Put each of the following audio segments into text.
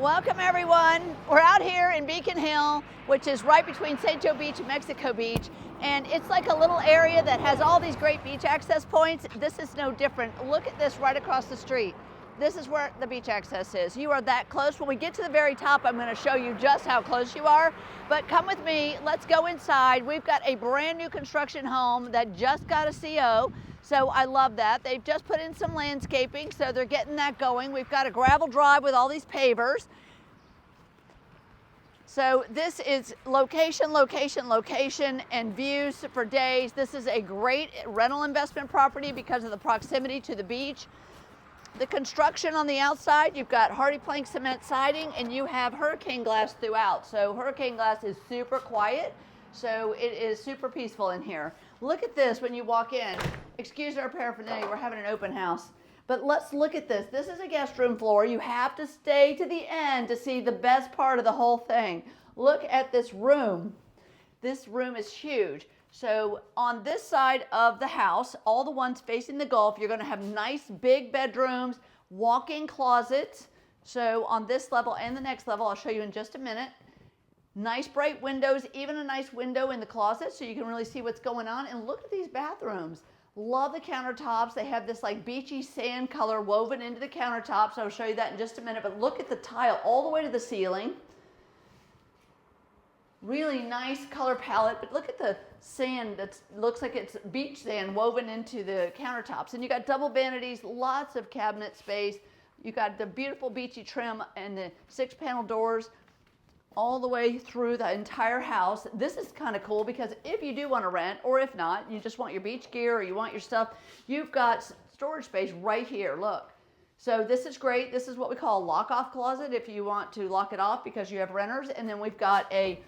Welcome everyone. We're out here in Beacon Hill, which is right between St. Joe Beach and Mexico Beach. And it's like a little area that has all these great beach access points. This is no different. Look at this right across the street. This is where the beach access is. You are that close. When we get to the very top, I'm going to show you just how close you are. But come with me, let's go inside. We've got a brand new construction home that just got a CO. So I love that. They've just put in some landscaping, so they're getting that going. We've got a gravel drive with all these pavers. So this is location, location, location, and views for days. This is a great rental investment property because of the proximity to the beach. The construction on the outside, you've got hardy plank cement siding, and you have hurricane glass throughout. So hurricane glass is super quiet, so it is super peaceful in here. Look at this when you walk in. Excuse our paraphernalia, we're having an open house. But let's look at this. This is a guest room floor. You have to stay to the end to see the best part of the whole thing. Look at this room. This room is huge. So on this side of the house, all the ones facing the Gulf, you're going to have nice big bedrooms, walk-in closets. So on this level and the next level, I'll show you in just a minute. Nice bright windows, even a nice window in the closet so you can really see what's going on. And look at these bathrooms. Love the countertops. They have this like beachy sand color woven into the countertops. I'll show you that in just a minute. But look at the tile all the way to the ceiling. Really nice color palette. But look at the sand that looks like it's beach sand woven into the countertops. And you got double vanities, lots of cabinet space. You got the beautiful beachy trim and the 6-panel doors all the way through the entire house. This is kind of cool because if you do want to rent, or if not, you just want your beach gear or you want your stuff, you've got storage space right here, look. So this is great. This is what we call a lock-off closet if you want to lock it off because you have renters. And then we've got a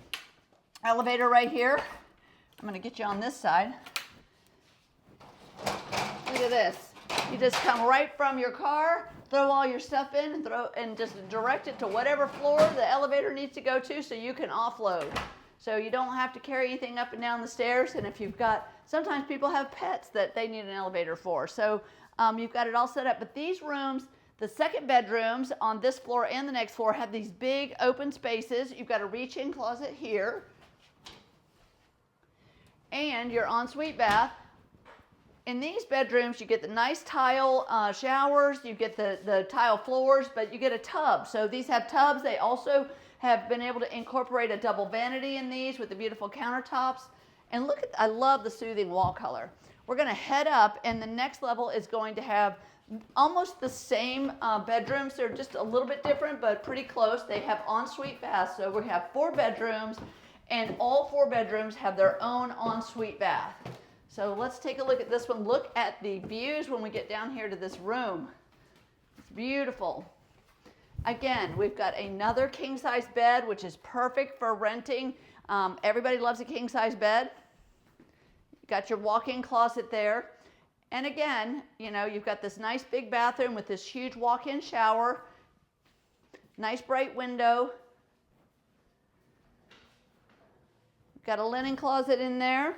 elevator right here. I'm going to get you on this side. Look at this. You just come right from your car, throw all your stuff in, and just direct it to whatever floor the elevator needs to go to so you can offload. So you don't have to carry anything up and down the stairs. And if you've got, sometimes people have pets that they need an elevator for. So you've got it all set up. But these rooms, the second bedrooms on this floor and the next floor have these big open spaces. You've got a reach-in closet here. And your ensuite bath. In these bedrooms, you get the nice tile showers, you get the tile floors, but you get a tub. So these have tubs. They also have been able to incorporate a double vanity in these with the beautiful countertops. And look at, I love the soothing wall color. We're going to head up, and the next level is going to have almost the same bedrooms. They're just a little bit different, but pretty close. They have ensuite baths. So we have 4 bedrooms, and all 4 bedrooms have their own ensuite bath. So let's take a look at this one. Look at the views when we get down here to this room. It's beautiful. Again, we've got another king-size bed, which is perfect for renting. Everybody loves a king-size bed. You've got your walk-in closet there. And again, you know, you've got this nice big bathroom with this huge walk-in shower. Nice bright window. You've got a linen closet in there.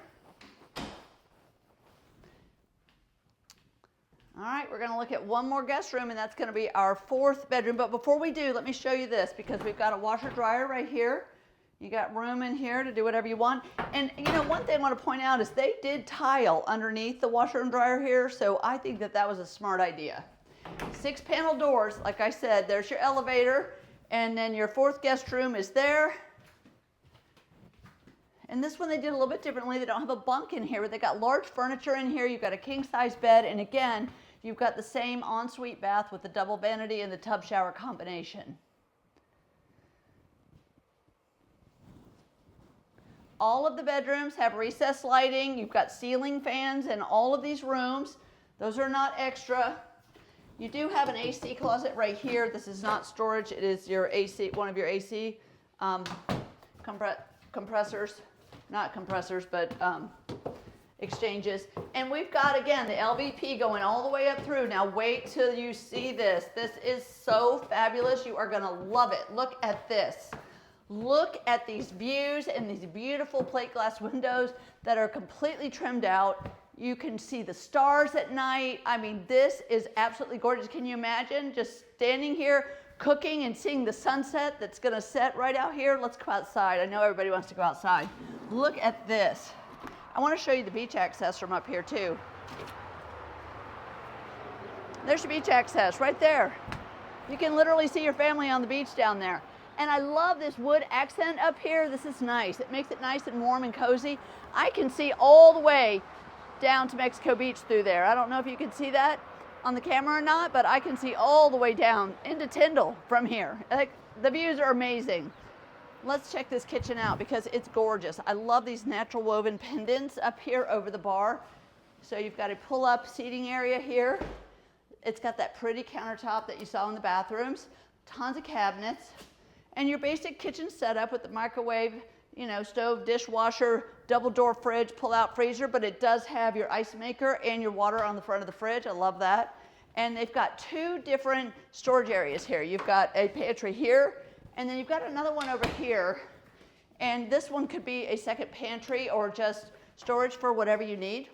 All right, we're going to look at one more guest room, and that's going to be our 4th bedroom. But before we do, let me show you this because we've got a washer dryer right here. You got room in here to do whatever you want. And you know, one thing I want to point out is they did tile underneath the washer and dryer here, so I think that that was a smart idea. 6-panel doors, like I said, there's your elevator, and then your 4th guest room is there. And this one they did a little bit differently. They don't have a bunk in here, but they got large furniture in here. You've got a king-size bed, and again, you've got the same ensuite bath with the double vanity and the tub shower combination. All of the bedrooms have recessed lighting. You've got ceiling fans in all of these rooms. Those are not extra. You do have an AC closet right here. This is not storage. It is your AC, one of your AC compressors. Not compressors, but exchanges. And we've got, again, the LVP going all the way up through. Now wait till you see this. This is so fabulous. You are going to love it. Look at this. Look at these views and these beautiful plate glass windows that are completely trimmed out. You can see the stars at night. I mean, this is absolutely gorgeous. Can you imagine just standing here cooking and seeing the sunset that's gonna set right out here, let's go outside. I know everybody wants to go outside. Look at this. I wanna show you the beach access from up here too. There's your beach access right there. You can literally see your family on the beach down there. And I love this wood accent up here. This is nice. It makes it nice and warm and cozy. I can see all the way down to Mexico Beach through there. I don't know if you can see that on the camera or not, but I can see all the way down into Tyndall from here. Like, the views are amazing. Let's check this kitchen out because it's gorgeous. I love these natural woven pendants up here over the bar. So you've got a pull-up seating area here. It's got that pretty countertop that you saw in the bathrooms, tons of cabinets, and your basic kitchen setup with the microwave, you know, stove, dishwasher, double door fridge, pull-out freezer, but it does have your ice maker and your water on the front of the fridge. I love that. And they've got two different storage areas here. You've got a pantry here, and then you've got another one over here. And this one could be a second pantry or just storage for whatever you need.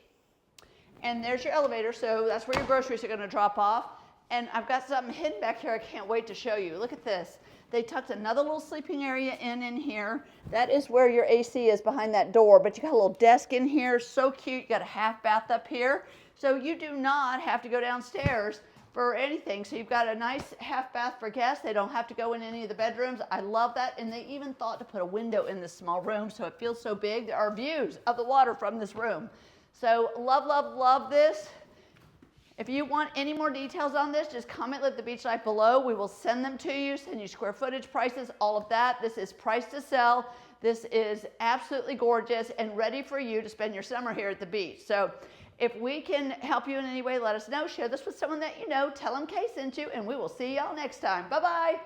And there's your elevator, so that's where your groceries are gonna drop off. And I've got something hidden back here I can't wait to show you. Look at this. They tucked another little sleeping area in here. That is where your AC is behind that door, but you got a little desk in here, so cute. You got a half bath up here. So you do not have to go downstairs for anything. So you've got a nice half bath for guests. They don't have to go in any of the bedrooms. I love that. And they even thought to put a window in this small room so it feels so big. There are views of the water from this room. So love, love, love this. If you want any more details on this, just comment Live the Beach Life below. We will send them to you, send you square footage prices, all of that. This is priced to sell. This is absolutely gorgeous and ready for you to spend your summer here at the beach. So if we can help you in any way, let us know. Share this with someone that you know. Tell them Kay sent you, and we will see y'all next time. Bye-bye.